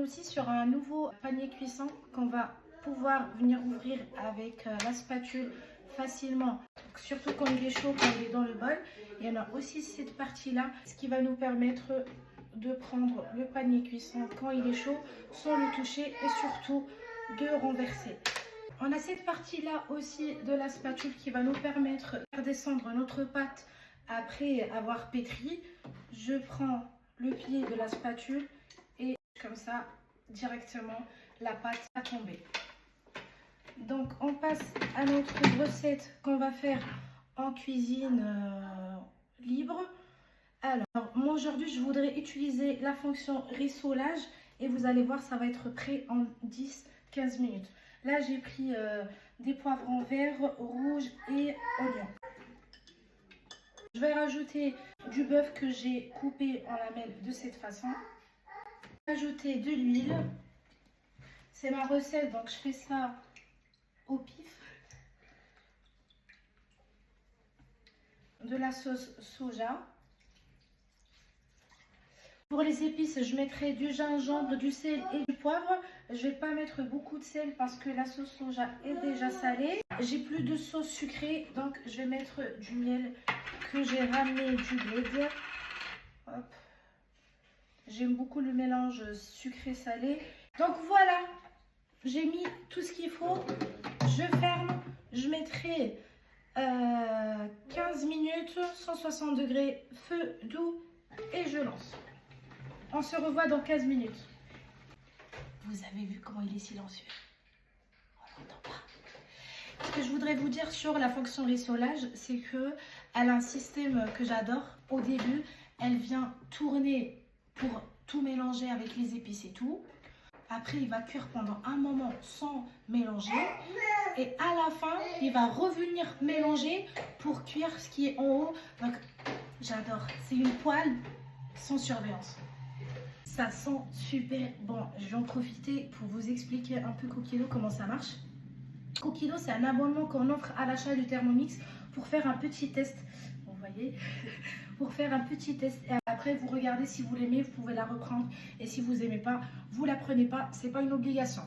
aussi sur un nouveau panier cuisson qu'on va pouvoir venir ouvrir avec la spatule facilement, surtout quand il est chaud, quand il est dans le bol. Il y en a aussi cette partie-là, ce qui va nous permettre de prendre le panier cuisson quand il est chaud sans le toucher et surtout de renverser. On a cette partie-là aussi de la spatule qui va nous permettre de faire descendre notre pâte après avoir pétri. Je prends le pied de la spatule et comme ça, directement, la pâte va tomber. Donc, on passe à notre recette qu'on va faire en cuisine libre. Alors, moi aujourd'hui, je voudrais utiliser la fonction rissolage et vous allez voir, ça va être prêt en 10-15 minutes. Là, j'ai pris des poivrons verts, rouges et oignons. Je vais rajouter du bœuf que j'ai coupé en lamelles de cette façon. Ajouter de l'huile. C'est ma recette, donc je fais ça au pif. De la sauce soja. Pour les épices, je mettrai du gingembre, du sel et du poivre. Je ne vais pas mettre beaucoup de sel parce que la sauce soja est déjà salée. J'ai plus de sauce sucrée, donc je vais mettre du miel que j'ai ramené du bled. Hop. J'aime beaucoup le mélange sucré-salé. Donc voilà, j'ai mis tout ce qu'il faut. Je ferme, je mettrai 15 minutes, 160 degrés, feu doux et je lance. On se revoit dans 15 minutes. Vous avez vu comment il est silencieux? On l'entend pas. Ce que je voudrais vous dire sur la fonction rissolage, c'est qu'elle a un système que j'adore. Au début, elle vient tourner pour tout mélanger avec les épices et tout. Après, il va cuire pendant un moment sans mélanger. Et à la fin, il va revenir mélanger pour cuire ce qui est en haut. Donc, j'adore. C'est une poêle sans surveillance. Ça sent super bon. Je vais en profiter pour vous expliquer un peu Cookido comment ça marche. Cookido, c'est un abonnement qu'on offre à l'achat du Thermomix pour faire un petit test. Vous voyez, pour faire un petit test. Et après, vous regardez si vous l'aimez, vous pouvez la reprendre. Et si vous n'aimez pas, vous la prenez pas. C'est pas une obligation.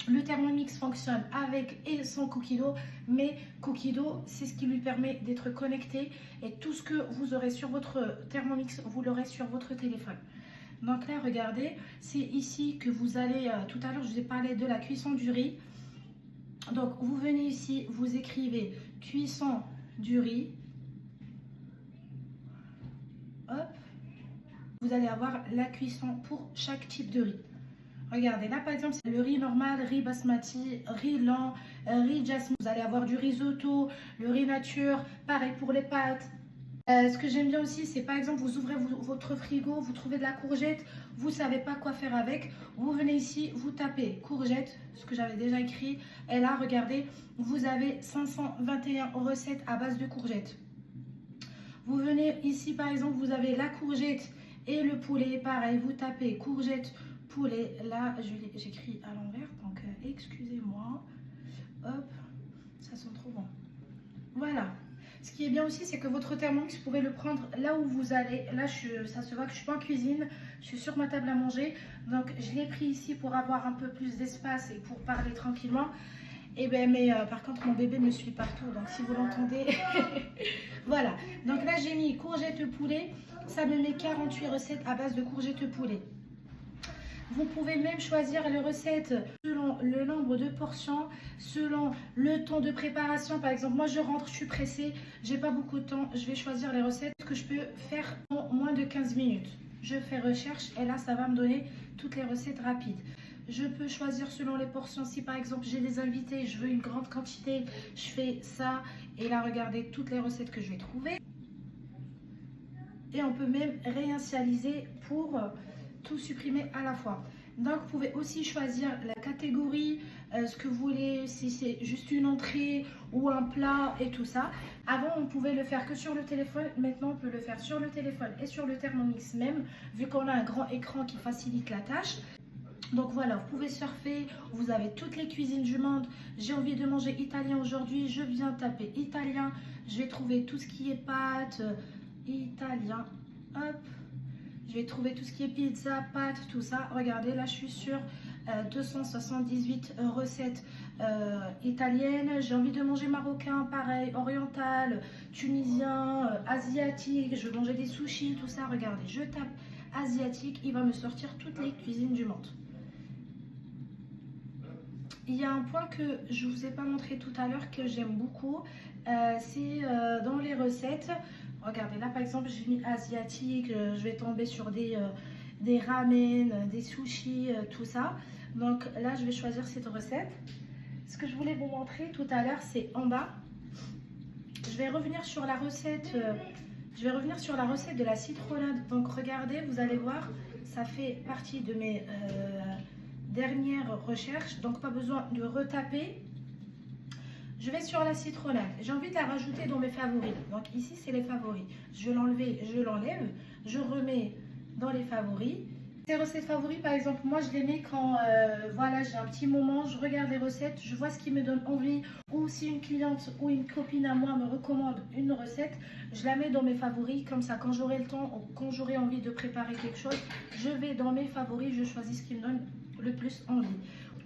Le Thermomix fonctionne avec et sans Cookido, mais Cookido, c'est ce qui lui permet d'être connecté. Et tout ce que vous aurez sur votre Thermomix, vous l'aurez sur votre téléphone. Donc là, regardez, c'est ici que vous allez, tout à l'heure, je vous ai parlé de la cuisson du riz. Donc, vous venez ici, vous écrivez cuisson du riz. Hop. Vous allez avoir la cuisson pour chaque type de riz. Regardez, là par exemple, c'est le riz normal, riz basmati, riz lent, riz jasmine. Vous allez avoir du risotto, le riz nature, pareil pour les pâtes. Ce que j'aime bien aussi, c'est par exemple, vous ouvrez votre frigo, vous trouvez de la courgette, vous ne savez pas quoi faire avec. Vous venez ici, vous tapez courgette, ce que j'avais déjà écrit. Et là, regardez, vous avez 521 recettes à base de courgettes. Vous venez ici, par exemple, vous avez la courgette et le poulet. Pareil, vous tapez courgette, poulet. Là, j'écris à l'envers, donc excusez-moi. Hop, ça sent trop bon. Voilà. Ce qui est bien aussi, c'est que votre Thermomix, vous pouvez le prendre là où vous allez. Là, ça se voit que je ne suis pas en cuisine, je suis sur ma table à manger. Donc, je l'ai pris ici pour avoir un peu plus d'espace et pour parler tranquillement. Et ben, mais par contre, mon bébé me suit partout. Donc, si vous l'entendez, voilà. Donc là, j'ai mis courgette poulet. Ça me met 48 recettes à base de courgette poulet. Vous pouvez même choisir les recettes selon le nombre de portions, selon le temps de préparation. Par exemple, moi je rentre, je suis pressée, j'ai pas beaucoup de temps. Je vais choisir les recettes que je peux faire en moins de 15 minutes. Je fais recherche et là ça va me donner toutes les recettes rapides. Je peux choisir selon les portions. Si par exemple j'ai des invités, je veux une grande quantité, je fais ça. Et là regardez toutes les recettes que je vais trouver. Et on peut même réinitialiser pour tout supprimer à la fois. Donc vous pouvez aussi choisir la catégorie, ce que vous voulez, si c'est juste une entrée ou un plat et tout ça. Avant on pouvait le faire que sur le téléphone, maintenant on peut le faire sur le téléphone et sur le Thermomix même, vu qu'on a un grand écran qui facilite la tâche. Donc voilà, vous pouvez surfer, vous avez toutes les cuisines du monde. J'ai envie de manger italien aujourd'hui, je viens taper italien, je vais trouver tout ce qui est pâtes, italien, hop. Je vais trouver tout ce qui est pizza, pâtes, tout ça. Regardez, là, je suis sur 278 recettes italiennes. J'ai envie de manger marocain, pareil, oriental, tunisien, asiatique. Je veux manger des sushis, tout ça. Regardez, je tape asiatique. Il va me sortir toutes les cuisines du monde. Il y a un point que je ne vous ai pas montré tout à l'heure que j'aime beaucoup. C'est dans les recettes. Regardez, là par exemple, j'ai mis asiatique. Je vais tomber sur des ramen, des sushis, tout ça. Donc là, je vais choisir cette recette. Ce que je voulais vous montrer tout à l'heure, c'est en bas. Je vais revenir sur la recette. De la citronnade. Donc regardez, vous allez voir, ça fait partie de mes dernières recherches. Donc pas besoin de retaper. Je vais sur la citronnade. J'ai envie de la rajouter dans mes favoris. Donc ici, c'est les favoris. Je vais l'enlever, je l'enlève. Je remets dans les favoris. Ces recettes favoris, par exemple, moi, je les mets quand voilà, j'ai un petit moment. Je regarde les recettes, je vois ce qui me donne envie. Ou si une cliente ou une copine à moi me recommande une recette, je la mets dans mes favoris. Comme ça, quand j'aurai le temps ou quand j'aurai envie de préparer quelque chose, je vais dans mes favoris, je choisis ce qui me donne le plus envie.